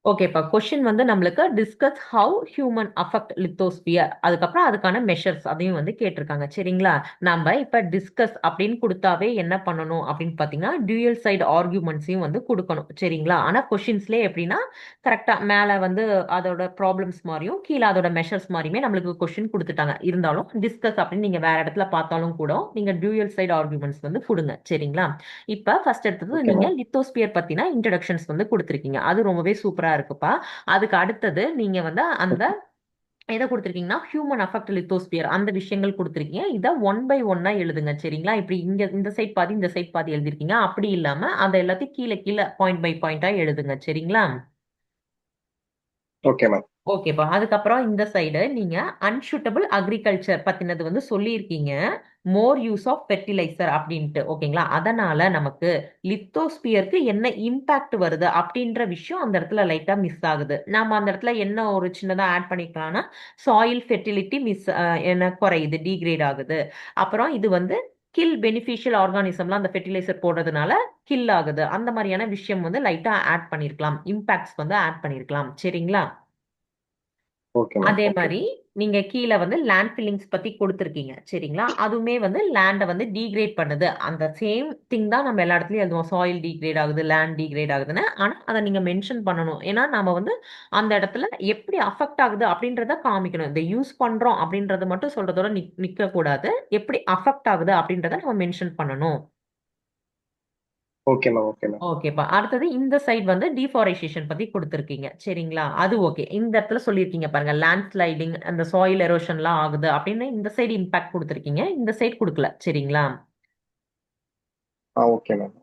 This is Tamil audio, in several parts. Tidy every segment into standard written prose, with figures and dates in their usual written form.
ஓகேப்பா. கொஸ்டின் வந்து நம்மளுக்கு discuss how human affect lithosphere. அதுக்கப்புறம் அதுக்கான மெஷர்ஸ் அதையும் வந்து கேட்டிருக்காங்க. சரிங்களா? நம்ம இப்ப டிஸ்கஸ் அப்படின்னு கொடுத்தாவே என்ன பண்ணணும் அப்படின்னு பார்த்தீங்கன்னா, டியூயல் சைடு ஆர்குமெண்ட்ஸையும் வந்து கொடுக்கணும். சரிங்களா? ஆனா கொஸ்டின்ஸ்லேயே எப்படின்னா கரெக்டா மேல வந்து அதோட ப்ராப்ளம்ஸ் மாதிரியும் கீழே அதோட மெஷர்ஸ் மாதிரியுமே நம்மளுக்கு கொஸ்டின் கொடுத்துட்டாங்க. இருந்தாலும் டிஸ்கஸ் அப்படின்னு நீங்க வேற இடத்துல பார்த்தாலும் கூட நீங்க டியூயல் சைடு ஆர்குமெண்ட்ஸ் வந்து கொடுங்க. சரிங்களா? இப்ப ஃபர்ஸ்ட் எடுத்தது ஓகே நீங்க மேம். லித்தோஸ்பியர் பத்தின இன்ட்ரடக்ஷன்ஸ் வந்து கொடுத்துருக்கீங்க. அது ரொம்பவே சூப்பரா இருக்குப்பா. அதுக்கு அடுத்தது நீங்க வந்து அந்த எதை கொடுத்துருக்கீங்கன்னா ஹியூமன் அஃபெக்ட் லித்தோஸ்பியர் அந்த விஷயங்கள் கொடுத்துருக்கீங்க. இதை ஒன் பை ஒன்னா எழுதுங்க. சரிங்களா? இப்படி இங்க இந்த சைட் பாதி இந்த சைட் பாதி எழுதிருக்கீங்க. அப்படி இல்லாம அதை எல்லாத்தையும் கீழே கீழே பாயிண்ட் பை பாயிண்டா எழுதுங்க. சரிங்களா? Okay ma'am. ஓகேப்பா. அதுக்கப்புறம் இந்த சைடு நீங்க அன்சூட்டபிள் அக்ரிகல்ச்சர் பத்தினது வந்து சொல்லியிருக்கீங்க. மோர் யூஸ் ஆஃப் ஃபெர்டிலைசர் அப்படின்ட்டு. ஓகேங்களா? அதனால நமக்கு லித்தோஸ்பியருக்கு என்ன இம்பாக்ட் வருது அப்படின்ற விஷயம் அந்த இடத்துல லைட்டா மிஸ் ஆகுது. நாம அந்த இடத்துல என்ன ஒரு சின்னதா ஆட் பண்ணிக்கலாம்னா சாயில் ஃபெர்டிலிட்டி என்ன குறையுது, டீக்ரேட் ஆகுது. அப்புறம் இது வந்து கில் பெனிஃபிஷியல் ஆர்கானிசம்லாம் அந்த ஃபெர்டிலைசர் போடுறதுனால கில் ஆகுது. அந்த மாதிரியான விஷயம் வந்து லைட்டா ஆட் பண்ணிருக்கலாம். இம்பாக்ட்ஸ் வந்து ஆட் பண்ணிருக்கலாம். சரிங்களா? Okay ma'am. அதே ஓகே. மாதிரி நீங்க கீழே வந்து லேண்ட் ஃபில்லிங்ஸ் பத்தி கொடுத்துருக்கீங்க. சரிங்களா? அதுவுமே வந்து லேண்டை வந்து டீக்ரேட் பண்ணுது. அந்த சேம் திங் தான் நம்ம எல்லா இடத்துலயும் எழுதுவோம். சாயில் டீக்ரேட் ஆகுது, லேண்ட் டீக்ரேட் ஆகுதுன்னு. ஆனா அதை நீங்க மென்ஷன் பண்ணணும். ஏன்னா நம்ம வந்து அந்த இடத்துல எப்படி அஃபெக்ட் ஆகுது அப்படின்றத காமிக்கணும். இதை யூஸ் பண்றோம் அப்படின்றத மட்டும் சொல்றதோட நிக்க கூடாது. எப்படி அஃபெக்ட் ஆகுது அப்படின்றத நம்ம மென்ஷன் பண்ணணும். Okay ma'am. Okay ma'am. ஓகேப்பா. அடுத்தது இந்த சைடு வந்து டிஃபாரஸ்டேஷன் பத்தி கொடுத்துருக்கீங்க. சரிங்களா? அது ஓகே. இந்த இடத்துல சொல்லியிருக்கீங்க பாருங்க, லேண்ட் ஸ்லைடிங் அந்த சாயில் எரோஷன்லாம் ஆகுது அப்படின்னு இந்த சைடு இம்பாக்ட் கொடுத்துருக்கீங்க. இந்த சைடு கொடுக்கல. சரிங்களா? Okay ma'am.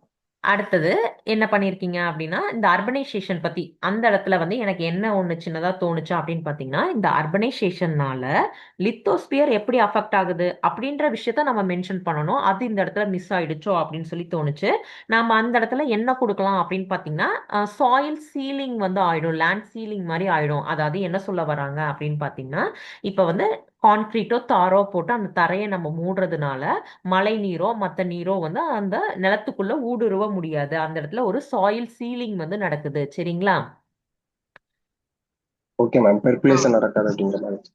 அடுத்தது என்ன பண்ணியிருக்கீங்க அப்படின்னா இந்த அர்பனைசேஷன் பத்தி அந்த இடத்துல வந்து எனக்கு என்ன ஒண்ணு சின்னதா தோணுச்சு அப்படின்னு பாத்தீங்கன்னா, இந்த அர்பனைசேஷன்னால லித்தோஸ்பியர் எப்படி அஃபெக்ட் ஆகுது அப்படின்ற விஷயத்த நம்ம மென்ஷன் பண்ணணும். அது இந்த இடத்துல மிஸ் ஆயிடுச்சோ அப்படின்னு சொல்லி தோணுச்சு. நாம அந்த இடத்துல என்ன கொடுக்கலாம் அப்படின்னு பாத்தீங்கன்னா, சாயில் சீலிங் வந்து ஆயிடும், லேண்ட் சீலிங் மாதிரி ஆயிடும். அதாவது என்ன சொல்ல வராங்க அப்படின்னு பாத்தீங்கன்னா, இப்ப வந்து கான்கிரீட்டோ தாரோ போட்டு அந்த தரையை நம்ம மூடுறதுனால மழை நீரோ மத்த நீரோ வந்து அந்த நிலத்துக்குள்ள ஊடுருவ முடியாது. அந்த இடத்துல ஒரு சாயில் சீலிங் வந்து நடக்குது. சரிங்களா? Okay ma'am. ஆ பெர்குலேஷன் நடக்காது அப்படிங்கிற மாதிரி.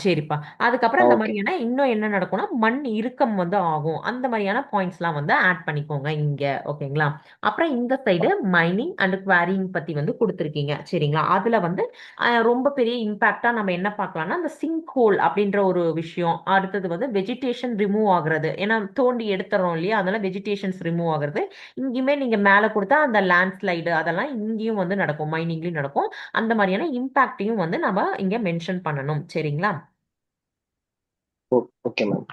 சரிப்பா. அதுக்கப்புறம் இந்த ஓகே. மாதிரியான இன்னும் என்ன நடக்கும்னா மண் இறுக்கம் வந்து ஆகும். அந்த மாதிரியான பாயிண்ட்ஸ்லாம் வந்து ஆட் பண்ணிக்கோங்க இங்க. ஓகேங்களா? அப்புறம் இந்த சைடு மைனிங் அண்ட் குவாரிங் பத்தி வந்து கொடுத்துருக்கீங்க. சரிங்களா? அதுல வந்து ரொம்ப பெரிய இம்பாக்டா நம்ம என்ன பார்க்கலாம்னா அந்த சிங்க் ஹோல் அப்படின்ற ஒரு விஷயம். அடுத்தது வந்து வெஜிடேஷன் ரிமூவ் ஆகுறது. ஏன்னா தோண்டி எடுத்துறோம் இல்லையா? அதனால வெஜிடேஷன்ஸ் ரிமூவ் ஆகுறது. இங்கேயுமே நீங்க மேல கொடுத்தா அந்த லேண்ட் ஸ்லைடு அதெல்லாம் இங்கேயும் வந்து நடக்கும், மைனிங்லயும் நடக்கும். அந்த மாதிரியான இம்பாக்டையும் வந்து நம்ம இங்க மென்ஷன் பண்ணணும். சரிங்களா? Okay ma'am.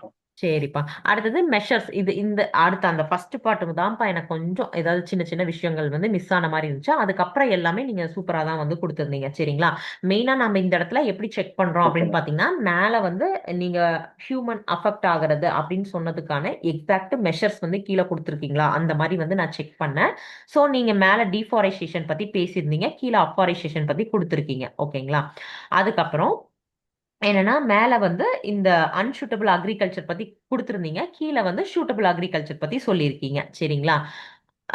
சரிப்பா. அடுத்தது மெஷர்ஸ். இது இந்த அடுத்த அந்த ஃபர்ஸ்ட் பார்ட்டுக்கு தான்ப்பா எனக்கு கொஞ்சம் ஏதாவது சின்ன சின்ன விஷயங்கள் வந்து மிஸ் ஆன மாதிரி இருந்துச்சு. அதுக்கப்புறம் எல்லாமே நீங்க சூப்பரா தான் வந்து கொடுத்துருந்தீங்க. சரிங்களா? மெயினா நம்ம இந்த இடத்துல எப்படி செக் பண்றோம் ஓகே அப்படின்னு மேம். பாத்தீங்கன்னா, மேல வந்து நீங்க ஹியூமன் அஃபெக்ட் ஆகுறது அப்படின்னு சொன்னதுக்கான எக்ஸாக்ட் மெஷர்ஸ் வந்து கீழே கொடுத்துருக்கீங்களா அந்த மாதிரி வந்து நான் செக் பண்ணேன். ஸோ நீங்க மேல டீஃபாரஸ்டேஷன் பத்தி பேசியிருந்தீங்க, கீழே அஃபாரஸ்டேஷன் பத்தி கொடுத்துருக்கீங்க. ஓகேங்களா? அதுக்கப்புறம் என்னன்னா மேல வந்து இந்த அன்ஷூட்டபிள் அக்ரிகல்ச்சர் பத்தி கொடுத்திருந்தீங்க, கீழே வந்து ஷூட்டபிள் அக்ரிகல்ச்சர் பத்தி சொல்லியிருக்கீங்க. சரிங்களா?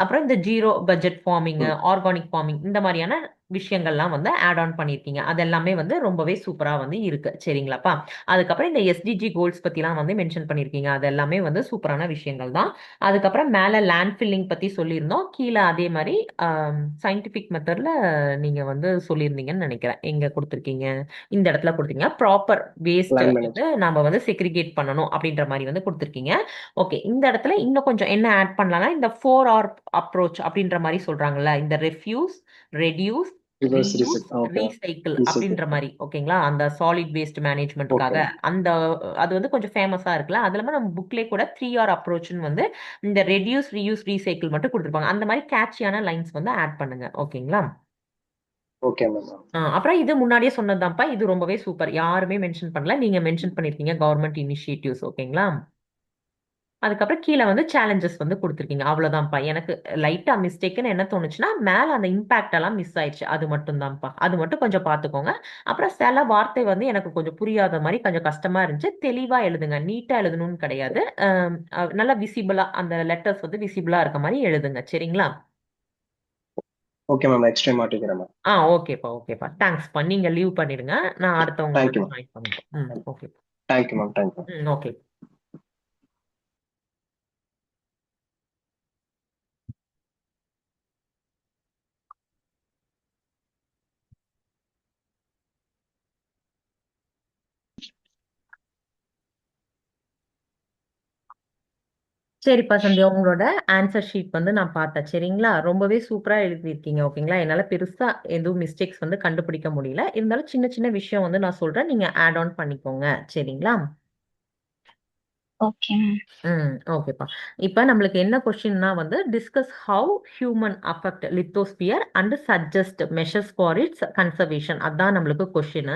அப்புறம் இந்த ஜீரோ பட்ஜெட் ஃபார்மிங், ம். ஆர்கானிக் ஃபார்மிங் இந்த மாதிரியான விஷயங்கள்லாம் வந்து ஆட் ஆன் பண்ணியிருக்கீங்க. அது எல்லாமே வந்து ரொம்பவே சூப்பரா வந்து இருக்கு. சரிங்களாப்பா? அதுக்கப்புறம் இந்த எஸ்டிஜி கோல்ஸ் பத்திலாம் வந்து மென்ஷன் பண்ணியிருக்கீங்க. அது எல்லாமே வந்து சூப்பரான விஷயங்கள் தான். அதுக்கப்புறம் மேல லேண்ட் ஃபில்லிங் பத்தி சொல்லியிருந்தோம். கீழே அதே மாதிரி சயின்டிபிக் மெத்தட்ல நீங்க வந்து சொல்லியிருந்தீங்கன்னு நினைக்கிறேன். எங்க கொடுத்துருக்கீங்க? இந்த இடத்துல கொடுத்தீங்க ப்ராப்பர் வேஸ்ட் லேண்ட் வந்து மேனேஜ்மெண்ட். நாம வந்து செக்ரிகேட் பண்ணணும் அப்படின்ற மாதிரி வந்து கொடுத்துருக்கீங்க. ஓகே. இந்த இடத்துல இன்னும் கொஞ்சம் என்ன ஆட் பண்ணலாம்னா இந்த 4R அப்ரோச் அப்படின்ற மாதிரி சொல்றாங்கல்ல, இந்த refuse, reduce, reverse reuse, recycle. Okay ma'am. Recycle recycle. அப்படின்ற மாதிரி. ஓகேங்களா? அந்த சாலிட் வேஸ்ட் ஓகே மேனேஜ்மெண்ட்டுக்காக மேம். அந்த அது வந்து கொஞ்சம் ஃபேமஸா இருக்குல்ல. அது இல்லாம நம்ம புக்லேயே கூட 3R அப்ரோச்னு வந்து இந்த ரெடியூஸ், ரீயூஸ், ரீசைக்கிள் மட்டும் கொடுத்துருப்பாங்க. அந்த மாதிரி கேட்சியான லைன்ஸ் வந்து ஆட் பண்ணுங்க. ஓகேங்களா? Okay ma'am. அப்புறம் இது முன்னாடியே சொன்னதுதான்ப்பா. இது ரொம்பவே சூப்பர். யாருமே மென்ஷன் பண்ணல. நீங்க மென்ஷன் பண்ணிருக்கீங்க கவர்மெண்ட் இனிஷியேட்டிவ்ஸ். ஓகேங்களா? அதுக்கப்புறம் கீழே வந்து சேலஞ்சஸ் வந்து கொடுத்துருக்கீங்க. அவ்வளவுதான்ப்பா. எனக்கு லைட்டா மிஸ்டேக்குன்னு என்ன தோணுச்சுன்னா மேல அந்த இம்பாக்ட் எல்லாம் மிஸ் ஆயிடுச்சு. அது மட்டும் தான்ப்பா. அது மட்டும் கொஞ்சம் பார்த்துக்கோங்க. அப்புறம் சில வார்த்தை வந்து எனக்கு கொஞ்சம் புரியாத மாதிரி கொஞ்சம் கஷ்டமா இருந்துச்சு. தெளிவா எழுதுங்க. நீட்டா எழுதணும்னு கிடையாது. நல்லா விசிபிளா அந்த லெட்டர்ஸ் வந்து விசிபிளா இருக்க மாதிரி எழுதுங்க. சரிங்களா? Okay ma'am. நெக்ஸ்ட் டைம் மாட்டிக்கிறேன் மேம். ஓகேப்பா ஓகேப்பா, தேங்க்ஸ்ப்பா. நீங்க லீவ் பண்ணிடுங்க, நான் அடுத்தவங்கள தேங்க்யூ வந்து மேம். ஜாயின் பண்ணிப்போம். Okay. Thank you ma'am. Thank you. Okay. சரிப்பா சந்தியா, உங்களோட ஆன்சர் ஷீட் வந்து நான் பார்த்தேன். சரிங்களா, ரொம்பவே சூப்பரா எழுதியிருக்கீங்க. ஓகேங்களா, என்னால பெருசா எதுவும் மிஸ்டேக்ஸ் வந்து கண்டுபிடிக்க முடியல. இருந்தாலும் சின்ன சின்ன விஷயம் வந்து நான் சொல்றேன், நீங்க ஆட் ஆன் பண்ணிக்கோங்க. சரிங்களா. Okay ma'am. ஓகேப்பா. இப்ப நம்மளுக்கு என்ன கொஸ்டின்னா வந்து discuss how human affect lithosphere and suggest measures for its conservation. அதான் நம்மளுக்கு கொஸ்டின்.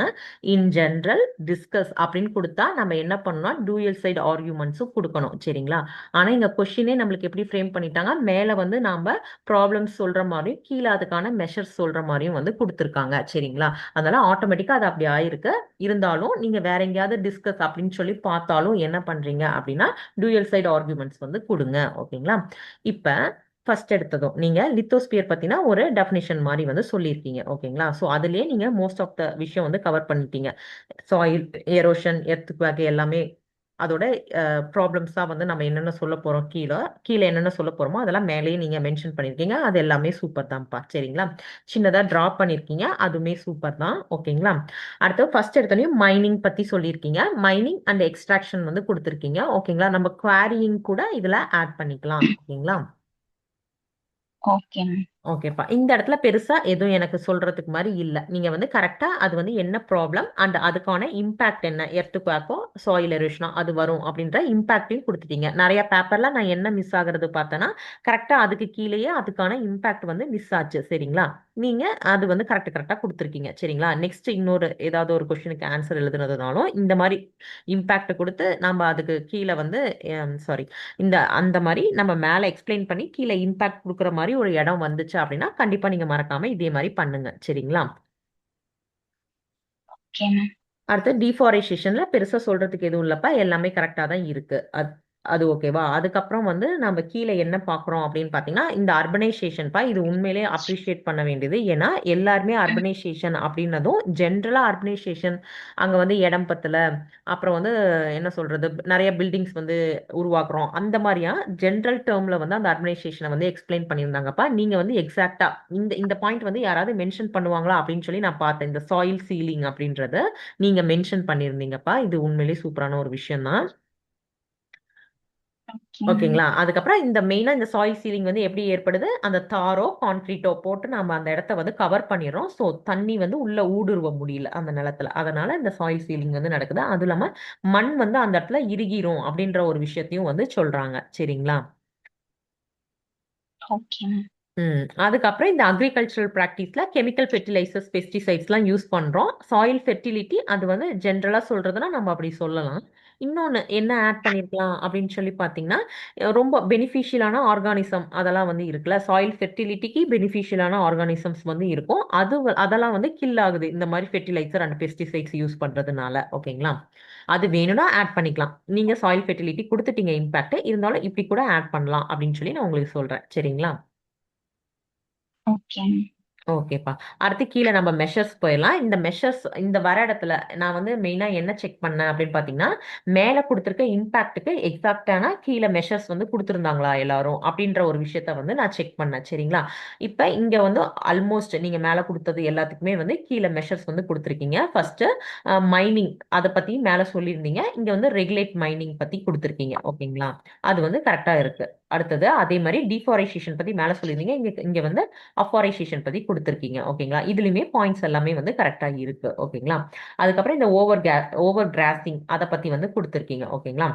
இன் ஜென்ரல் டிஸ்கஸ் அப்படின்னு கொடுத்தா நம்ம என்ன பண்ணணும், டூயல் சைடு ஆர்குமெண்ட்ஸும் கொடுக்கணும். சரிங்களா. ஆனா இங்க கொஸ்டினே நம்மளுக்கு எப்படி ஃப்ரேம் பண்ணிட்டாங்க, மேல வந்து நாம ப்ராப்ளம்ஸ் சொல்ற மாதிரியும் கீழே அதுக்கான மெஷர்ஸ் சொல்ற மாதிரியும் வந்து கொடுத்துருக்காங்க. சரிங்களா. அதனால ஆட்டோமேட்டிக்கா அது அப்படி ஆயிருக்கு. இருந்தாலும் நீங்க வேற எங்கேயாவது டிஸ்கஸ் அப்படின்னு சொல்லி பார்த்தாலும் என்ன பண்றீங்க அப்படின்னா டூயல் சைடு ஆர்குமெண்ட்ஸ் வந்து கொடுங்க. ஓகேங்களா. இப்ப ஃபர்ஸ்ட் எடுத்ததும் நீங்க லித்தோஸ்பியர் பத்தினா ஒரு டெஃபினிஷன் மாதிரி வந்து சொல்லியிருக்கீங்க. ஓகேங்களா. ஸோ அதுலயே நீங்க மோஸ்ட் ஆஃப் த விஷயம் வந்து கவர் பண்ணிட்டீங்க. சாயில் எரோஷன் எர்த்குவேக் எல்லாமே அதோட ப்ராப்ளம்ஸ் தான் வந்து நம்ம என்னென்ன சொல்ல போறோம், கீழே கீழே என்னென்ன சொல்ல போறோமோ அதெல்லாம் மேலேயே நீங்க மென்ஷன் பண்ணிருக்கீங்க. அது எல்லாமே சூப்பர் தான்ப்பா. சரிங்களா. சின்னதா டிரா பண்ணிருக்கீங்க, அதுவுமே சூப்பர் தான். ஓகேங்களா. அடுத்து ஃபர்ஸ்ட் எடுத்தோடனே மைனிங் பத்தி சொல்லியிருக்கீங்க. மைனிங் அண்ட் எக்ஸ்ட்ராக்ஷன் வந்து கொடுத்துருக்கீங்க. ஓகேங்களா. நம்ம குவாரியிங் கூட இதுல ஆட் பண்ணிக்கலாம். ஓகேங்களா. Okay ma'am. ஓகேப்பா. இந்த இடத்துல பெருசா எதுவும் எனக்கு சொல்றதுக்கு மாதிரி இல்ல. நீங்க வந்து கரெக்டா அது வந்து என்ன ப்ராப்ளம் அண்ட் அதுக்கான இம்பாக்ட் என்ன, எர்த்துக்குவாக்கோ சாயில் எரோஷனோ அது வரும் அப்படின்ற இம்பாக்டையும் கொடுத்துட்டீங்க. நிறைய பேப்பர்ல நான் என்ன மிஸ் ஆகுறது பார்த்தேன்னா, கரெக்டா அதுக்கு கீழேயே அதுக்கான இம்பாக்ட் வந்து மிஸ் ஆச்சு. சரிங்களா. நீங்க அது வந்து கரெக்டா கொடுத்துருக்கீங்க. சரிங்களா. நெக்ஸ்ட் இன்னொரு ஏதாவது ஒரு கொஸ்டினுக்கு ஆன்சர் எழுதுனதுனாலும் இந்த மாதிரி இம்பாக்ட் கொடுத்து நம்ம அதுக்கு கீழே வந்து சாரி அந்த மாதிரி நம்ம மேல எக்ஸ்பிளைன் பண்ணி கீழே இம்பாக்ட் கொடுக்குற மாதிரி ஒரு இடம் வந்துச்சு அப்படின்னா கண்டிப்பா நீங்க மறக்காம இதே மாதிரி பண்ணுங்க. சரிங்களா. Okay ma'am. அடுத்து டிஃபாரஸ்டேஷன்ல பெருசா சொல்றதுக்கு எதுவும் இல்லப்பா, எல்லாமே கரெக்டா தான் இருக்கு. அது ஓகேவா. அதுக்கப்புறம் வந்து நம்ம கீழே என்ன பார்க்குறோம் அப்படின்னு பார்த்தீங்கன்னா இந்த அர்பனைசேஷன்ப்பா, இது உண்மையிலே அப்ரிஷியேட் பண்ண வேண்டியது. ஏன்னா எல்லாருமே அர்பனைசேஷன் அப்படின்னதும் ஜென்ரலா அர்பனைசேஷன் அங்க வந்து இடம் பத்தல, அப்புறம் வந்து என்ன சொல்றது நிறைய பில்டிங்ஸ் வந்து உருவாக்குறோம் அந்த மாதிரியா ஜென்ரல் டேர்ம்ல வந்து அந்த அர்பனைசேஷனை வந்து எக்ஸ்பிளைன் பண்ணியிருந்தாங்கப்பா. நீங்க வந்து எக்ஸாக்டா இந்த இந்த பாயிண்ட் வந்து யாராவது மென்ஷன் பண்ணுவாங்களா அப்படின்னு சொல்லி நான் பார்த்தேன். இந்த சாயில் சீலிங் அப்படின்றத நீங்க மென்ஷன் பண்ணியிருந்தீங்கப்பா. இது உண்மையிலேயே சூப்பரான ஒரு விஷயம் தான். Okay ma'am. ஓகேங்களா. அதுக்கப்புறம் இந்த மெயினா இந்த சாயில் சீலிங் வந்து எப்படி ஏற்படுது, அந்த தாரோ கான்கிரீட்டோ போட்டு நம்ம அந்த இடத்த வந்து கவர் பண்ணிடுறோம். ஸோ தண்ணி வந்து உள்ள ஊடுருவ முடியல அந்த நிலத்துல, அதனால இந்த சாயில் சீலிங் வந்து நடக்குது. அதுவும் இல்லாம மண் வந்து அந்த இடத்துல இறுகிரும் அப்படின்ற ஒரு விஷயத்தையும் வந்து சொல்றாங்க. சரிங்களா. Okay ma'am. அதுக்கப்புறம் இந்த அக்ரிகல்ச்சரல் ப்ராக்டிஸ்ல கெமிக்கல் ஃபெர்டிலைசர்ஸ் பெஸ்டிசைட்ஸ்லாம் யூஸ் பண்றோம். சாயில் ஃபெர்டிலிட்டி அது வந்து ஜென்ரலா சொல்றதுன்னா நம்ம அப்படி சொல்லலாம். இன்னொன்று என்ன ஆட் பண்ணியிருக்கலாம் அப்படின்னு சொல்லி பார்த்தீங்கன்னா, ரொம்ப பெனிஃபிஷியலான ஆர்கானிசம் அதெல்லாம் வந்து இருக்குல்ல, சாயில் ஃபெர்டிலிட்டிக்கு பெனிஃபிஷியலான ஆர்கானிசம்ஸ் வந்து இருக்கும். அதெல்லாம் வந்து கில் ஆகுது இந்த மாதிரி ஃபெர்டிலைசர் அண்ட் பெஸ்டிசைட்ஸ் யூஸ் பண்றதுனால. ஓகேங்களா. அது வேணும்னா ஆட் பண்ணிக்கலாம். நீங்க சாயில் ஃபெர்டிலிட்டி கொடுத்துட்டீங்க இம்பாக்ட், இருந்தாலும் இப்படி கூட ஆட் பண்ணலாம் அப்படின்னு சொல்லி நான் உங்களுக்கு சொல்றேன். சரிங்களா. Okay ma'am. ஓகேப்பா. அடுத்து கீழே நம்ம மெஷர்ஸ் போயிடலாம். இந்த மெஷர்ஸ் இந்த வர இடத்துல நான் வந்து மெயினா என்ன செக் பண்ணேன் அப்படின்னு பாத்தீங்கன்னா, மேல கொடுத்துருக்க இம்பாக்ட்டுக்கு எக்ஸாக்டான கீழே மெஷர்ஸ் வந்து கொடுத்துருந்தாங்களா எல்லாரும் அப்படின்ற ஒரு விஷயத்த வந்து நான் செக் பண்ணேன். சரிங்களா. இப்ப இங்க வந்து ஆல்மோஸ்ட் நீங்க மேல கொடுத்தது எல்லாத்துக்குமே வந்து கீழே மெஷர்ஸ் வந்து கொடுத்துருக்கீங்க. ஃபர்ஸ்ட் மைனிங் அதை பத்தி மேல சொல்லியிருந்தீங்க, இங்க வந்து ரெகுலேட் மைனிங் பத்தி கொடுத்துருக்கீங்க. ஓகேங்களா. அது வந்து கரெக்டா இருக்கு. அடுத்தது அதே மாதிரி டிஃபாரஸ்டேஷன் பத்தி மேல சொல்லியிருந்தீங்க, இங்க இங்க வந்து அஃபாரஸ்டேஷன் பத்தி கொடுத்துருக்கீங்க. ஓகேங்களா. இதுலயுமே பாயிண்ட்ஸ் எல்லாமே வந்து கரெக்டா இருக்கு. ஓகேங்களா. அதுக்கப்புறம் இந்த ஓவர் கிராசிங் அதை பத்தி வந்து கொடுத்துருக்கீங்க. ஓகேங்களா.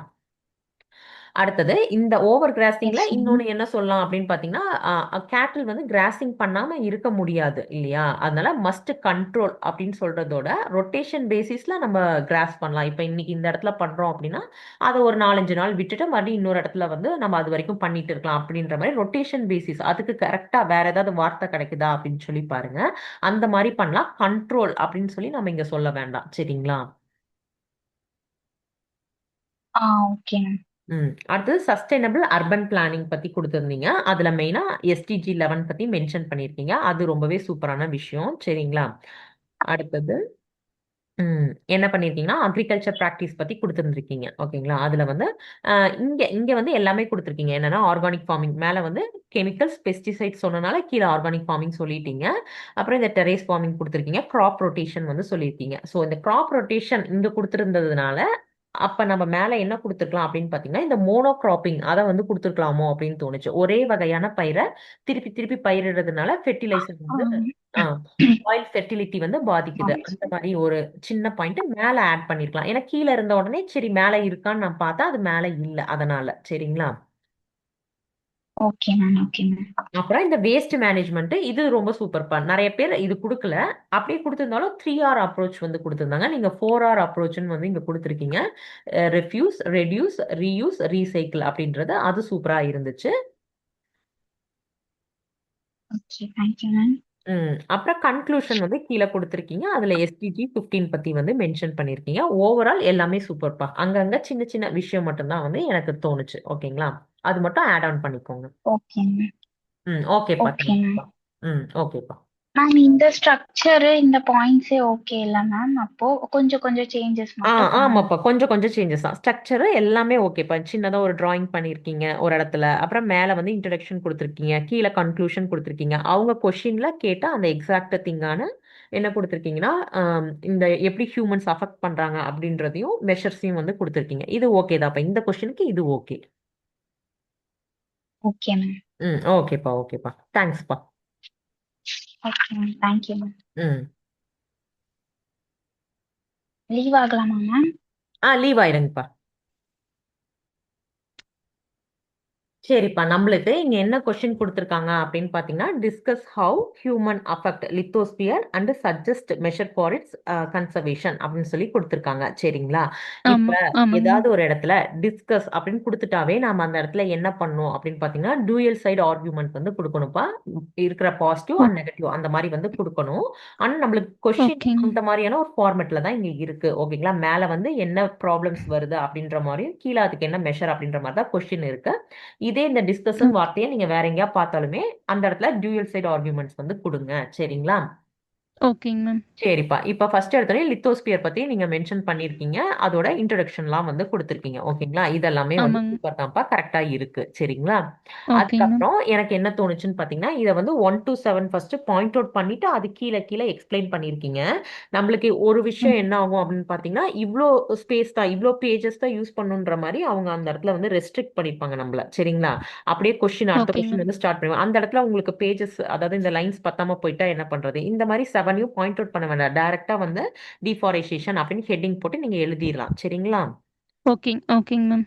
அடுத்தது இந்த ஓவர் கிராசிங்ல எஸ் மேம். இன்னொன்னு என்ன சொல்லலாம் அப்படின்னு பாத்தீங்கன்னா, கேட்டில் வந்து கிராசிங் பண்ணாம இருக்க முடியாது இல்லையா. அதனால மஸ்ட் கண்ட்ரோல் அப்படின்னு சொல்றதோட ரொட்டேஷன் பேசிஸ்ல நம்ம கிராஸ் பண்ணலாம். இப்ப இன்னைக்கு இந்த இடத்துல பண்றோம் அப்படின்னா அதை ஒரு 4-5 நாள் விட்டுட்டு மறுபடியும் இன்னொரு இடத்துல வந்து நம்ம அது வரைக்கும் பண்ணிட்டு இருக்கலாம் அப்படின்ற மாதிரி ரொட்டேஷன் பேசிஸ். அதுக்கு கரெக்டா வேற ஏதாவது வார்த்தை கிடைக்குதா அப்படின்னு சொல்லி பாருங்க. அந்த மாதிரி பண்ணலாம். கண்ட்ரோல் அப்படின்னு சொல்லி நம்ம இங்க சொல்ல வேண்டாம். சரிங்களா. Okay ma'am. அடுத்தது சஸ்டைனபிள் அர்பன் பிளானிங் பத்தி கொடுத்துருந்தீங்க. அதுல மெயினா SDG 11 பத்தி மென்ஷன் பண்ணியிருக்கீங்க. அது ரொம்பவே சூப்பரான விஷயம். சரிங்களா? அடுத்தது என்ன பண்ணியிருக்கீங்கன்னா அக்ரிகல்ச்சர் ப்ராக்டிஸ் பத்தி கொடுத்துருந்துருக்கீங்க. ஓகேங்களா? அதுல வந்து இங்க இங்க வந்து எல்லாமே கொடுத்துருக்கீங்க. என்னன்னா ஆர்கானிக் ஃபார்மிங் மேல வந்து கெமிக்கல்ஸ் பெஸ்டிசைட்ஸ் சொன்னனால கீழே ஆர்கானிக் ஃபார்மிங் சொல்லிட்டீங்க. அப்புறம் இந்த டெரேஸ் ஃபார்மிங் கொடுத்துருக்கீங்க. கிராப் ரொட்டேஷன் வந்து சொல்லியிருக்கீங்க. ஸோ இந்த கிராப் ரொட்டேஷன் இங்க கொடுத்துருந்ததுனால அப்ப நம்ம மேல என்ன கொடுத்துருக்கலாம் அப்படின்னு பாத்தீங்கன்னா இந்த மோனோ கிராப்பிங் அதை வந்து கொடுத்துருக்கலாமோ அப்படின்னு தோணுச்சு. ஒரே வகையான பயிரை திருப்பி திருப்பி பயிரிடுறதுனால ஃபெர்டிலைசர் வந்து சாயில் ஃபெர்டிலிட்டி வந்து பாதிக்குது. அந்த மாதிரி ஒரு சின்ன பாயிண்ட் மேல ஆட் பண்ணிருக்கலாம். ஏன்னா கீழே இருந்த உடனே சரி மேல இருக்கான்னு நான் பார்த்தா அது மேல இல்ல. அதனால சரிங்களா? Okay ma'am, okay ma'am. அப்புறம் இந்த வேஸ்ட் மேனேஜ்மெண்ட் இது ரொம்ப சூப்பர்ப்பா. நிறைய பேர் இது கொடுக்கல. அப்படியே கொடுத்திருந்தாலும் 3R அப்ரோச் வந்து கொடுத்திருந்தாங்க. நீங்க 4R அப்ரோச்னு வந்து இங்க கொடுத்துருக்கீங்க. ரெஃப்யூஸ், ரெடியூஸ், ரீயூஸ், ரீசைக்கிள் அப்படின்றது அது சூப்பரா இருந்துச்சு. Okay, thank you ma'am. அப்புறம் கன்க்ளூஷன் வந்து கீழே கொடுத்துருக்கீங்க. அதுல SDG 15 பத்தி வந்து மென்ஷன் பண்ணிருக்கீங்க. ஓவரால் எல்லாமே சூப்பர்ப்பா. அங்கங்க சின்ன சின்ன விஷயம் மட்டும்தான் வந்து எனக்கு தோணுச்சு. ஓகேங்களா? அது மட்டும் ஆட் ஆன் பண்ணிக்கோங்க. Okay ma'am. ஓகேப்பா. Okay ma'am. தேங்க்ஸ்ப்பா. ஓகேப்பா. மேம் இந்த ஸ்ட்ரக்சரு இந்த பாயிண்ட்ஸே ஓகே இல்ல மேம்? அப்போ கொஞ்சம் கொஞ்சம் சேஞ்சஸ் மட்டும் பண்ணணும். ஆமாப்பா. கொஞ்சம் கொஞ்சம் சேஞ்சஸ் தான். ஸ்ட்ரக்சர் எல்லாமே ஓகேப்பா. சின்னதா ஒரு டிராயிங் பண்ணியிருக்கீங்க ஒரு இடத்துல. அப்புறம் மேல வந்து இன்ட்ரடக்ஷன் கொடுத்துருக்கீங்க. கீழே கன்க்ளூஷன் கொடுத்துருக்கீங்க. அவங்க கொஸ்டின்ல கேட்ட அந்த எக்ஸாக்ட் திங்கான என்ன கொடுத்துருக்கீங்கன்னா இந்த எப்படி ஹியூமன்ஸ் அஃபெக்ட் பண்றாங்க அப்படின்றதையும் மெஷர்ஸையும் வந்து கொடுத்துருக்கீங்க. இது ஓகே தான்ப்பா. இந்த கொஸ்டினுக்கு இது ஓகே. Okay ma'am. ஓகேப்பா. ஓகேப்பா. தேங்க்ஸ்ப்பா. Okay ma'am, thank you ma'am. ம் லீவ் ஆகலாமா மேம்? லீவ் ஆயிடுங்கப்பா. சரிப்பா. நம்மளுக்கு இங்க என்ன கொஸ்டின் கொடுத்துருக்காங்க அப்படின்னு பாத்தீங்கன்னா discuss how human affect lithosphere and suggest measure for its conservation அப்படின்னு சொல்லி கொடுத்துருக்காங்க. சரிங்களா? ஆமா, இப்ப ஆமாங்க மேம். ஏதாவது ஒரு இடத்துல டிஸ்கஸ் அப்படின்னு கொடுத்துட்டாவே நாம அந்த இடத்துல என்ன பண்ணணும் அப்படின்னு பாத்தீங்கன்னா டூயல் சைடு ஆர்குமெண்ட் வந்து கொடுக்கணும்ப்பா. இருக்கிற பாசிட்டிவ் அண்ட் நெகட்டிவ் அந்த மாதிரி வந்து கொடுக்கணும். ஆனா நம்மளுக்கு கொஸ்டின் ஓகேங்க. அந்த மாதிரியான ஒரு ஃபார்மேட்ல தான் இங்க இருக்கு. ஓகேங்களா? மேல வந்து என்ன ப்ராப்ளம்ஸ் வருது அப்படின்ற மாதிரியும் கீழே அதுக்கு என்ன மெஷர் அப்படின்ற மாதிரி தான் கொஸ்டின் இருக்கு. இதே இந்த டிஸ்கஷன் ஓகே. வார்த்தையை நீங்க வேற எங்கேயா பார்த்தாலுமே அந்த இடத்துல டியூயல் சைடு ஆர்குமெண்ட்ஸ் வந்து கொடுங்க. சரிங்களா? ஓகேங்க மேம். சரிப்பா. இப்ப ஃபர்ஸ்ட் எடுத்தோடனே லித்தோஸ்பியர் பத்தி நீங்க மென்ஷன் பண்ணிருக்கீங்க. அதோட இன்ட்ரோடக்ஷன்லாம் வந்து கொடுத்துருக்கீங்க. ஓகேங்களா? இதெல்லாமே வந்து ஆமாங்க. சூப்பர் தான்ப்பா. கரெக்டா இருக்கு. சரிங்களா? ஓகேங்க மேம். அதுக்கப்புறம் எனக்கு என்ன தோணுச்சுன்னு பாத்தீங்கன்னா இதை வந்து 1 to 7 ஃபர்ஸ்ட் பாயிண்ட் அவுட் பண்ணிட்டு அது கீழே கீழே எக்ஸ்பிளைன் பண்ணிருக்கீங்க. நம்மளுக்கு ஒரு விஷயம் ம். என்ன ஆகும் அப்படின்னு பாத்தீங்கன்னா இவ்ளோ ஸ்பேஸ் தான் இவ்ளோ பேஜஸ் தான் யூஸ் பண்ணுன்ற மாதிரி அவங்க அந்த இடத்துல வந்து ரெஸ்ட்ரிக்ட் பண்ணிருப்பாங்க நம்மள. சரிங்களா? அப்படியே அடுத்த ஓகேங்க கொஸ்டின் மேம். வந்து ஸ்டார்ட் பண்ணுவாங்க. அந்த இடத்துல உங்களுக்கு பேஜஸ் அதாவது இந்த லைன்ஸ் பத்தாம போயிட்டா என்ன பண்றது? இந்த மாதிரி 7 பாயிண்ட் அவுட் பண்ண வேண்டாம். டைரக்டா வந்து டிஃபாரஸ்டேஷன் அப்படின்னு ஹெட்டிங் போட்டு நீங்க எழுதிடலாம். சரிங்களா? ஓகேங்க மேம்.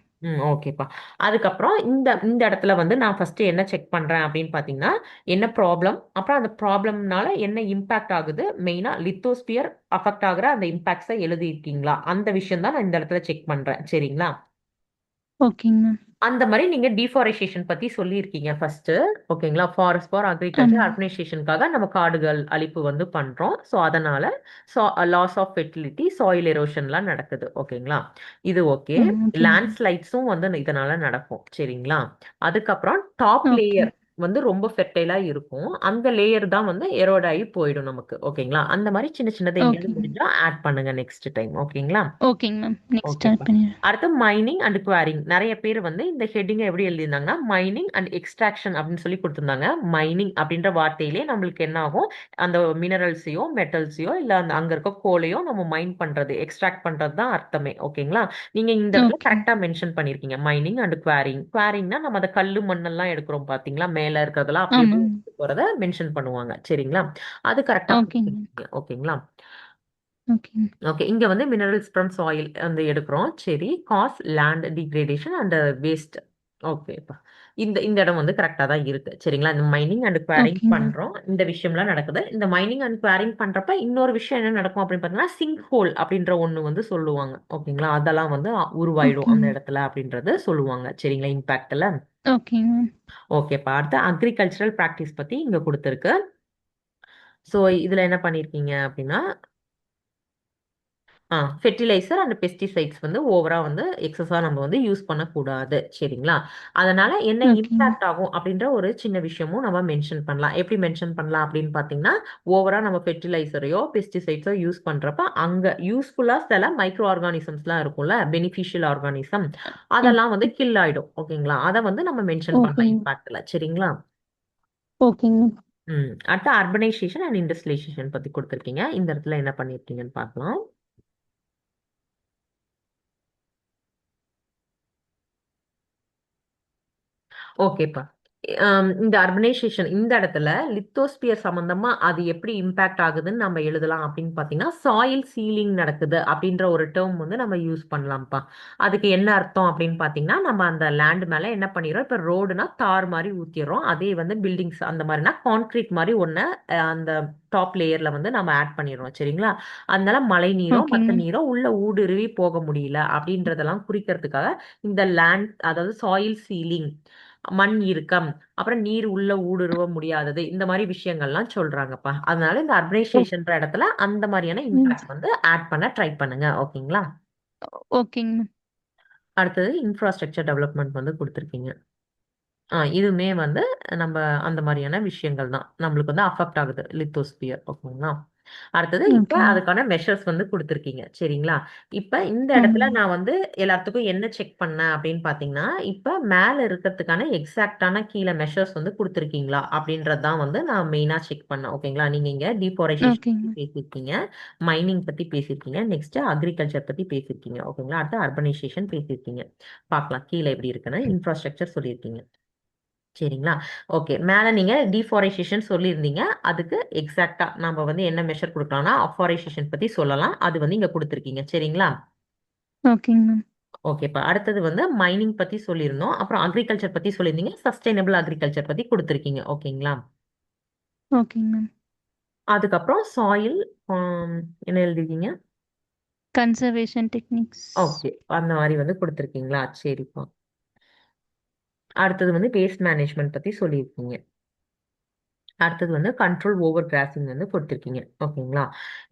ஓகேப்பா. அதுக்கப்புறம் இந்த இந்த இடத்துல வந்து நான் ஃபர்ஸ்ட் என்ன செக் பண்றேன் அப்படின்னு பாத்தீங்கன்னா என்ன ப்ராப்ளம், அப்புறம் அந்த ப்ராப்ளம்னால என்ன இம்பாக்ட் ஆகுது, மெயினா லித்தோஸ்பியர் அஃபெக்ட் ஆகுற அந்த இம்பாக்ட்ஸை எழுதியிருக்கீங்களா அந்த விஷயம் தான் நான் இந்த இடத்துல செக் பண்றேன். சரிங்களா? ஓகேங்க மேம். அந்த மாதிரி நீங்க டிஃபாரஸ்டேஷன் பத்தி சொல்லியிருக்கீங்க ஃபர்ஸ்ட். ஓகேங்களா? ஃபாரஸ்ட் ஃபார் அக்ரிகல்ச்சர் ஆமாங்க. அர்பனைசேஷனுக்காக நம்ம காடுகள் அழிப்பு வந்து பண்றோம். ஸோ அதனால லாஸ் ஆஃப் ஃபெர்டிலிட்டி, சாயில் எரோஷன்லாம் நடக்குது. ஓகேங்களா? இது ஓகே. ஓகேங்க மேம். லேண்ட்ஸ்லைட்ஸும் வந்து இதனால நடக்கும். சரிங்களா? அதுக்கப்புறம் டாப் ஓகே. லேயர் வந்து ரொம்ப ஃபெர்டைலா இருக்கும். அந்த லேயர் தான் வந்து எரோட் ஆகி போயிடும் நமக்கு. ஓகேங்களா? அந்த மாதிரி சின்ன சின்னதை எங்கேயாவது ஓகேங்க. முடிஞ்சா ஆட் பண்ணுங்க நெக்ஸ்ட் டைம். ஓகேங்களா? ஓகேங்க மேம். நெக்ஸ்ட் ஸ்டார்ட் ஓகேப்பா. பண்ணிடுறேன். அடுத்து மைனிங் அண்ட் குவாரிங். நிறைய பேர் வந்து இந்த ஹெட்டிங்கை எப்படி எழுதியிருந்தாங்கன்னா மைனிங் அண்ட் எக்ஸ்ட்ராக்ஷன் அப்படின்னு சொல்லி கொடுத்துருந்தாங்க. மைனிங் அப்படின்ற வார்த்தையிலே நம்மளுக்கு என்ன ஆகும், அந்த மினரல்ஸையோ மெட்டல்ஸையோ இல்லை அந்த அங்கே இருக்க கோலையோ நம்ம மைன் பண்றது எக்ஸ்ட்ராக்ட் பண்றது தான் அர்த்தமே. ஓகேங்களா? நீங்க இந்த இடத்துல ஓகே. கரெக்டா மென்ஷன் பண்ணிருக்கீங்க மைனிங் அண்ட் குவாரிங். குவாரிங்னா நம்ம அந்த கல்லு மண்ணெல்லாம் எடுக்கிறோம் பாத்தீங்களா, மேல இருக்கிறதெல்லாம் அப்படியே ஆமாங்க. போறத மென்ஷன் பண்ணுவாங்க. சரிங்களா? அது கரெக்டா ஓகேங்க மேம். கொடுத்துருக்கீங்க. ஓகேங்களா? ஓகேங்க. ஓகே. இங்க வந்து மினரல்ஸ் ஃப்ரம் சாயில் வந்து எடுக்கிறோம். சரி. Cause land degradation and waste. ஓகேப்பா. இந்த இந்த இடம் வந்து கரெக்டா தான் இருக்கு. சரிங்களா? இந்த மைனிங் அண்ட் குவாரிங் ஓகேங்க மேம். பண்றோம். இந்த விஷயம்லாம் நடக்குது. இந்த மைனிங் அண்ட் குவாரிங் பண்றப்ப இன்னொரு விஷயம் என்ன நடக்கும் அப்படின்னு பார்த்தீங்கன்னா சிங்க் ஹோல் அப்படின்ற ஒண்ணு வந்து சொல்லுவாங்க. ஓகேங்களா? அதெல்லாம் வந்து உருவாயிடும் ஓகேங்க அந்த மேம். இடத்துல அப்படின்றது சொல்லுவாங்க. சரிங்களா? இம்பாக்ட்ல. ஓகேங்க மேம். ஓகேப்பா. அடுத்து அக்ரிகல்ச்சரல் ப்ராக்டிஸ் பத்தி இங்க கொடுத்துருக்கு. ஸோ இதுல என்ன பண்ணிருக்கீங்க அப்படின்னா ஃபெர்டிலைசர் அண்ட் பெஸ்டிசைட்ஸ் வந்து ஓவரா வந்து எக்ஸஸா நம்ம வந்து யூஸ் பண்ணக்கூடாது. சரிங்களா? அதனால என்ன ஓகேங்க. இம்பாக்ட் ஆகும் அப்படின்ற ஒரு சின்ன விஷயமும் நம்ம மென்ஷன் பண்ணலாம். எப்படி மென்ஷன் பண்ணலாம் அப்படின்னு பார்த்தீங்கன்னா, ஓவரா நம்ம ஃபெர்டிலைசரையோ பெஸ்டிசைட்ஸோ யூஸ் பண்றப்ப அங்க யூஸ்ஃபுல்லா சில மைக்ரோ ஆர்கானிசம்ஸ்லாம் இருக்கும்ல, பெனிஃபிஷியல் ஆர்கானிசம், அதெல்லாம் வந்து கில் ஆயிடும். ஓகேங்களா? அதை வந்து நம்ம மென்ஷன் பண்ணலாம் ஓகேங்க. இம்பாக்ட்ல. சரிங்களா? ஓகேங்க. அடுத்து அர்பனைசேஷன் அண்ட் இண்டஸ்ட்ரியலைசேஷன் பத்தி கொடுத்துருக்கீங்க. இந்த இடத்துல என்ன பண்ணிருக்கீங்கன்னு பார்க்கலாம். ஓகேப்பா. இந்த அர்பனைசேஷன் இந்த இடத்துல லித்தோஸ்பியர் சம்பந்தமா அது எப்படி இம்பாக்ட் ஆகுதுன்னு நம்ம எழுதலாம் அப்படின்னு பார்த்தீங்கன்னா, சாயில் சீலிங் நடக்குது அப்படின்ற ஒரு டேர்ம் வந்து நம்ம யூஸ் பண்ணலாம்ப்பா. அதுக்கு என்ன அர்த்தம் அப்படின்னு பார்த்தீங்கன்னா, நம்ம அந்த லேண்ட் மேல என்ன பண்ணிடுறோம், இப்போ ரோடுனா தார் மாதிரி ஊத்திடுறோம். அதே வந்து பில்டிங்ஸ் அந்த மாதிரினா கான்கிரீட் மாதிரி ஒன்று அந்த டாப் லேயர்ல வந்து நம்ம ஆட் பண்ணிடுறோம். சரிங்களா? அதனால மழை நீரோ ஓகேங்க மற்ற மேம். நீரோ உள்ள ஊடுருவி போக முடியல அப்படின்றதெல்லாம் குறிக்கிறதுக்காக இந்த லேண்ட், அதாவது சாயில் சீலிங், மண் இறுக்கம், அப்புறம் நீர் உள்ள ஊடுருவ முடியாதது, இந்த மாதிரி விஷயங்கள்லாம் சொல்றாங்கப்பா. அதனால இந்த ஓ அர்பனைசேஷன்ற இடத்துல அந்த மாதிரியான ம். இம்பாக்ட் வந்து ஆட் பண்ண ட்ரை பண்ணுங்க. ஓகேங்களா? ஓகேங்க மேம். அடுத்தது இன்ஃப்ராஸ்ட்ரக்சர் டெவலப்மெண்ட் வந்து கொடுத்துருக்கீங்க. இதுவுமே வந்து நம்ம அந்த மாதிரியான விஷயங்கள் தான் நம்மளுக்கு வந்து அஃபெக்ட் ஆகுது லித்தோஸ்பியர். ஓகேங்களா? அடுத்தது இப்ப ஓகேங்க. அதுக்கான மெஷர்ஸ் வந்து கொடுத்துருக்கீங்க. சரிங்களா? இப்ப இந்த இடத்துல ஆமாங்க. நான் வந்து எல்லாத்துக்கும் என்ன செக் பண்ணேன் அப்படின்னு பாத்தீங்கன்னா, இப்ப மேல இருக்கிறதுக்கான எக்ஸாக்டான கீழே மெஷர்ஸ் வந்து கொடுத்துருக்கீங்களா அப்படின்றது தான் வந்து நான் மெயினா செக் பண்ணேன். ஓகேங்களா? நீங்க இங்க டிஃபாரஸ்டேஷன் ஓகேங்க பத்தி மேம். பேசியிருக்கீங்க, மைனிங் பத்தி பேசியிருக்கீங்க, நெக்ஸ்ட் அக்ரிகல்ச்சர் பத்தி பேசியிருக்கீங்க. ஓகேங்களா? அடுத்து அர்பனைசேஷன் பேசியிருக்கீங்க. பார்க்கலாம் கீழே எப்படி இருக்குன்னு. இன்ஃப்ராஸ்ட்ரக்சர் சொல்லியிருக்கீங்க. சரிங்களா? ஓகே. மேல நீங்க டிஃபாரஸ்டேஷன் சொல்லியிருந்தீங்க. அதுக்கு எக்ஸாக்ட்டா நம்ம வந்து என்ன மெஷர் குடுக்கலாம்னா, அஃபாரஸ்டேஷன் பத்தி சொல்லலாம். அது வந்து இங்க குடுத்துருக்கீங்க. சரிங்களா? ஓகேங்க மேம். ஓகேப்பா. அடுத்தது வந்து மைனிங் பத்தி சொல்லியிருந்தோம். அப்புறம் அக்ரிகல்ச்சர் பத்தி சொல்லியிருந்தீங்க. சஸ்டைனபிள் அக்ரிகல்ச்சர் பத்தி குடுத்துருக்கீங்க. ஓகேங்களா? ஓகேங்க மேம். அதுக்கப்புறம் சாயில் என்ன எழுதிருக்கீங்க? Conservation techniques. ஓகே. அந்த மாரி வந்து குடுத்துருக்கீங்களா? சரிப்பா. அடுத்தது வந்து வேஸ்ட் மேனேஜ்மென்ட் பத்தி சொல்லியிருக்கீங்க. அடுத்தது வந்து கண்ட்ரோல் ஓவர் கிராசிங் வந்து கொடுத்துருக்கீங்க. ஓகேங்களா?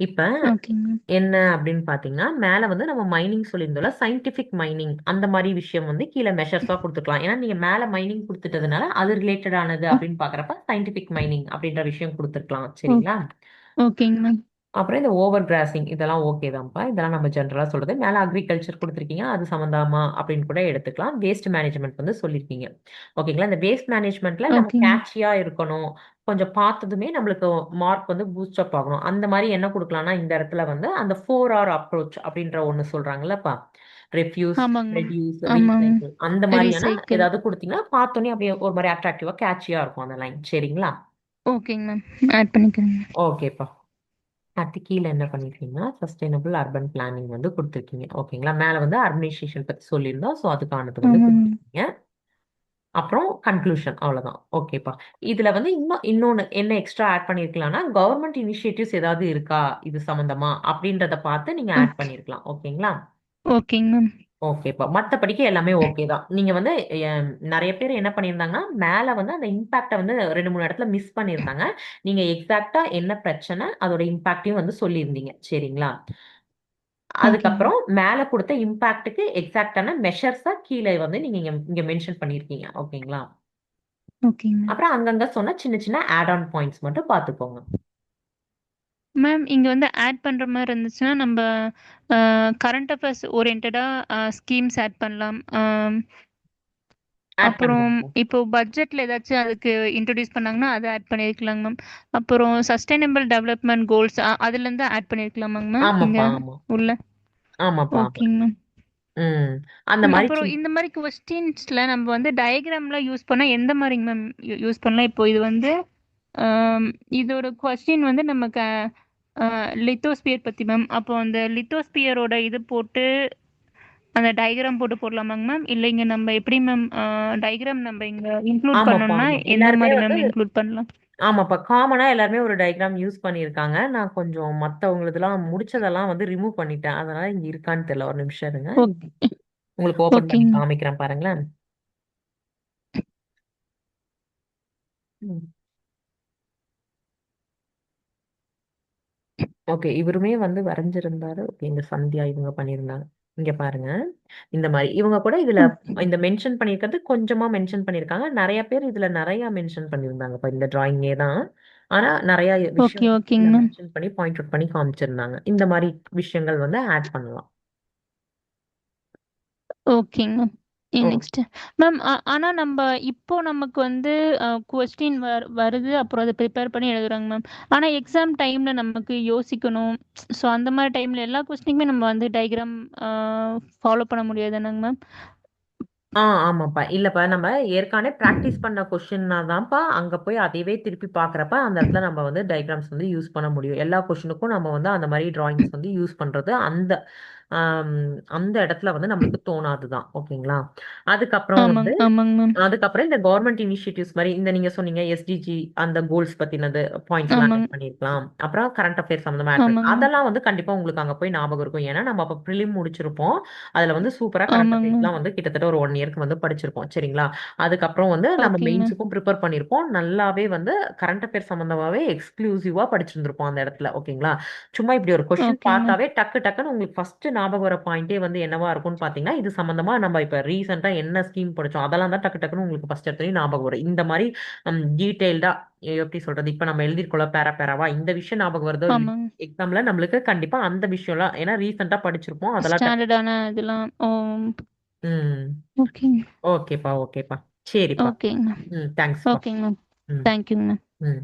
இப்ப ஓகேங்க மேம். என்ன அப்படின்னு பாத்தீங்கன்னா, மேல வந்து நம்ம மைனிங் சொல்லியிருந்தோம்ல, சயின்டிபிக் மைனிங் அந்த மாதிரி விஷயம் வந்து கீழே மெஷர்ஸா கொடுத்துக்கலாம். ஏன்னா நீங்க மேல மைனிங் கொடுத்துட்டதுனால அது ரிலேட்டட் ஆனது ஓ அப்படின்னு பாக்குறப்ப சயின்டிபிக் மைனிங் அப்படின்ற விஷயம் கொடுத்துருக்கலாம். ஓ சரிங்களா? ஓகேங்க மேம். அப்புறம் இந்த ஓவர் கிராசிங் இதெல்லாம் ஓகே தான்ப்பா. இதெல்லாம் நம்ம ஜென்ரலா சொல்றது. மேல அக்ரிகல்ச்சர் கொடுத்துருக்கீங்க. அது சம்பந்தமா அப்படின்னு கூட எடுத்துக்கலாம். வேஸ்ட் மேனேஜ்மெண்ட் வந்து சொல்லியிருக்கீங்க. ஓகேங்களா? இந்த வேஸ்ட் மேனேஜ்மெண்ட்ல நம்ம ஓகேங்க மேம். கேட்சியா இருக்கணும். கொஞ்சம் பார்த்ததுமே நம்மளுக்கு மார்க் வந்து பூஸ்ட் அப் ஆகணும். அந்த மாதிரி என்ன கொடுக்கலாம்னா, இந்த இடத்துல வந்து அந்த 4R அப்ரோச் அப்படின்ற ஒண்ணு சொல்றாங்கல்லப்பா. ரெஃப்யூஸ், ஆமாங்க மேம். ரெடியூஸ், ஆமாங்க. ரீசைக்கிள் அந்த மாதிரியான ரீசைக்கிள். ஏதாவது கொடுத்தீங்கன்னா, பார்த்தோன்னே அப்படியே ஒரு மாதிரி அட்ராக்டிவா கேட்சியா இருக்கும் அந்த லைன். சரிங்களா? ஓகேங்க மேம். ஆட் பண்ணிக்கிறேங்க. ஓகேப்பா. அடுத்து கீழ என்ன பண்ணிருக்கீங்கன்னா, சஸ்டைனபிள் அர்பன் பிளானிங் வந்து குடுத்துருக்கீங்க. ஓகேங்களா? மேல வந்து அர்பனைசேஷன் பத்தி சொல்லியிருந்தோம். ஸோ அதுக்கானது வந்து ஆமாங்க மேம். குடுத்துருக்கீங்க. அப்புறம் கன்க்ளூஷன் அவ்வளோதான். ஓகேப்பா. இதுல வந்து இன்னொன்னு என்ன எக்ஸ்ட்ரா ஆட் பண்ணியிருக்கலாம்னா, கவர்ன்மென்ட் இனிஷியேட்டிவ்ஸ் ஏதாவது இருக்கா இது சம்மந்தமா? அப்படின்றத பார்த்து நீங்க ஆட் ஓகே. பண்ணியிருக்கலாம். ஓகேங்களா? ஓகேங்க மேம். ஓகேப்பா. மத்தபடிக்கு எல்லாமே ஓகே தான். நீங்க வந்து நெறைய பேர் என்ன பண்ணியிருந்தாங்கன்னா, மேல வந்து அந்த இம்பாக்ட்ட வந்து 2, 3 இடத்துல மிஸ் பண்ணியிருந்தாங்க. நீங்க எக்ஸாக்ட்டா என்ன பிரச்சனை, அதோட இம்பாக்ட்டையும் வந்து சொல்லியிருந்தீங்க. சரிங்களா? ஓகேங்க மேம். அதுக்கப்புறம் மேல குடுத்த இம்பாக்ட்க்கு எக்ஸாக்ட்டான மெஷர்ஸா கீழ வந்து நீங்க இங்க இங்க மென்ஷன் பண்ணியிருக்கீங்க. ஓகேங்களா? ஓகேங்க மேம். அப்புறம் அங்கங்க சொன்ன சின்ன சின்ன ஆட் ஆன் பாயிண்ட்ஸ் மட்டும் பார்த்துக்கோங்க. மேம் இங்க வந்து ஆட் பண்ற மாரி இருந்துச்சுன்னா, நம்ப கரண்ட் அஃபேர்ஸ் ஓரியன்டடா ஸ்கீம்ஸ் ஆட் பண்ணலாம். ஆட் அப்புறம் பண்ணலாம்ப்பா. இப்போ பட்ஜெட்ல ஏதாச்சும் அதுக்கு இன்ட்ரோடியூஸ் பண்ணாங்கன்னா, அத ஆட் பண்ணியிருக்கலாங்க மேம். அப்புறம் சஸ்டைனபிள் டெவலப்மென்ட் கோல்ஸ் அதுலருந்து ஆட் பண்ணியிருக்கலாமாங்க மேம் இங்க ஆமாப்பா, ஆமா. உள்ள? ஆமாப்பா, ஆமா. ஓகேங்க மேம். ம். அந்த மாரி அப்புறம் இந்த மாரி கொஸ்டின்ஸ்ல நம்ம வந்து டயகிராம்லாம் யூஸ் பண்ணா எந்த மாரிங்க மேம் யூஸ் பண்ணலாம்? இப்போ இது வந்து ஆம், இதோட கொஸ்டின் வந்து நமக்கு லித்தோஸ்பியர் பத்தி மேம். அப்போ அந்த லித்தோஸ்பியரோட இது போட்டு அந்த டயகிராம் போட்டு போடலாமாங்க மேம்? இல்ல இங்க நம்ம எப்படி மேம் டயகிராம் நம்ம இங்க இன்க்ளூட் ஆமாப்பா, பண்ணணும்னா ஆமா. எந்த எல்லாருமே மாரி வந்து மேம் இன்க்ளூட் பண்ணலாம்? ஆமாப்பா. காமனா எல்லாருமே ஒரு டயகிராம் யூஸ் பண்ணியிருக்காங்க. நான் கொஞ்சம் மத்தவங்களுதெல்லாம் முடிச்சதெல்லாம் வந்து ரிமூவ் பண்ணிட்டேன். அதனால இங்க இருக்கான்னு தெரியல. ஒரு நிமிஷம் இருங்க. ஓகே. உங்களுக்கு ஓப்பன் பண்ணி ஓகேங்க மேம். காமிக்கிறேன் பாருங்களேன். ம். ஓகே. இவருமே வந்து வரைஞ்சிருந்தாரு. ஓகே. இந்த சந்தியா இவங்க பண்ணியிருந்தாங்க. இங்க பாருங்க. இந்த மாரி. இவங்க கூட இதுல இந்த மென்ஷன் பண்ணியிருக்கிறது கொஞ்சமா மென்ஷன் பண்ணியிருக்காங்க. நெறைய பேர் இதுல நெறைய மென்ஷன் பண்ணியிருந்தாங்கப்பா. இந்த டிராயிங்கே தான். ஆனா நெறைய ஓகே விஷயம் ஓகேங்க இதுல மேம். மென்ஷன் பண்ணி பாயிண்ட் அவுட் பண்ணி காமிச்சிருந்தாங்க. இந்த மாரி விஷயங்கள் வந்து ஆட் பண்ணலாம். ஓகேங்க மேம். ஓ. நெக்ஸ்ட் மேம், ஆனா நம்ம இப்போ நமக்கு வந்து கொஸ்டின் வருது, அப்புறம் அதை ப்ரிப்பேர் பண்ணி எழுதுறாங்க மேம். ஆனா எக்ஸாம் டைம்ல நமக்கு யோசிக்கணும். ஸோ அந்த மாதிரி டைம்ல எல்லா கொஸ்டினுமே நம்ம வந்து டயக்ராம் ஃபாலோ பண்ண முடியாதுன்னாங்க மேம். ஆமாப்பா. இல்லப்பா நம்ம ஏற்கனவே பிராக்டிஸ் பண்ண கொஸ்டின்னா தான்ப்பா அங்க போய் அதையவே திருப்பி பார்க்குறப்ப அந்த இடத்துல நம்ம வந்து டயக்ராம்ஸ் வந்து யூஸ் பண்ண முடியும். எல்லா கொஸ்டினுக்கும் நம்ம வந்து அந்த மாதிரி டிராயிங்ஸ் வந்து யூஸ் பண்றது அந்த ஆம், அந்த இடத்துல வந்து நம்மளுக்கு தோணாதுதான். ஓகேங்களா? அதுக்கப்புறம் வந்து ஆமாங்க ஆமாங்க மேம். அதுக்கப்புறம் இந்த கவர்மெண்ட் இனிஷியேட்டிவ்ஸ் மாதிரி இந்த நீங்க சொன்னீங்க எஸ்டிஜி அந்த கோல்ஸ் பத்தினது பாயிண்ட்ஸ் எல்லாம் ஆமாங்க ஆட் பண்ணிருக்கலாம். அப்புறம் கரண்ட் அஃபேர்ஸ் சம்மந்தமா ஆட் பண்ணி ஆமாங்க மேம். அதெல்லாம் வந்து கண்டிப்பா உங்களுக்கு அங்க போய் ஞாபகம் இருக்கும். ஏன்னா நம்ம அப்ப ப்ரிலிம் முடிச்சிருப்போம். அதுல வந்து சூப்பரா கரண்ட் ஆமாங்க மேம். அஃபேர்ஸ்லாம் வந்து கிட்டத்தட்ட ஒரு 1 இயர்க்கு வந்து படிச்சிருப்போம். சரிங்களா? அதுக்கப்புறம் வந்து நம்ம ஓகேங்க மேம். மெயின்ஸுக்கும் ப்ரிப்பேர் பண்ணியிருப்போம். நல்லாவே வந்து கரண்ட் அஃபேர்ஸ் சம்மந்தமாவே எக்ஸ்க்ளூசிவா படிச்சிருந்திருப்போம் அந்த இடத்துல. ஓகேங்களா? சும்மா இப்படி ஒரு கொஸ்டின் ஓகேங்க மேம். பார்த்தாவே டக்கு டக்குன்னு உங்களுக்கு ஃபர்ஸ்ட் ஞாபகம் வர பாயிண்டே வந்து என்னவா இருக்கும்னு பாத்தீங்கன்னா இது சம்பந்தமா நம்ம இப்ப ரீசெண்டா என்ன ஸ்கீம் படிச்சோம் அதெல்லாம் தான் டக்கு டக்குன்னு உங்களுக்கு ஃபர்ஸ்ட் எடுத்தோடனே ஞாபகம் வரும். இந்த மாதிரி டீடைல்டா எப்படி சொல்றது, இப்ப நம்ம எழுதிருக்கோம்ல பேரா பேராவா இந்த விஷயம் ஞாபகம் வருதோ ஆமாங்க. எக்ஸாம்ல நம்மளுக்கு கண்டிப்பா அந்த விஷயம்லாம் ஏன்னா ரீசெண்டா படிச்சிருப்போம் அதெல்லாம் ஸ்டாண்டர்டான இதெல்லாம். ஓ. ம். ஓகேங்க. ஓகேப்பா. ஓகேப்பா. சரிப்பா. ஓகேங்க மேம். ம். தேங்க்ஸ்ப்பா. ஓகேங்க மேம். ம். தேங்க்யூங்க மேம். ம்.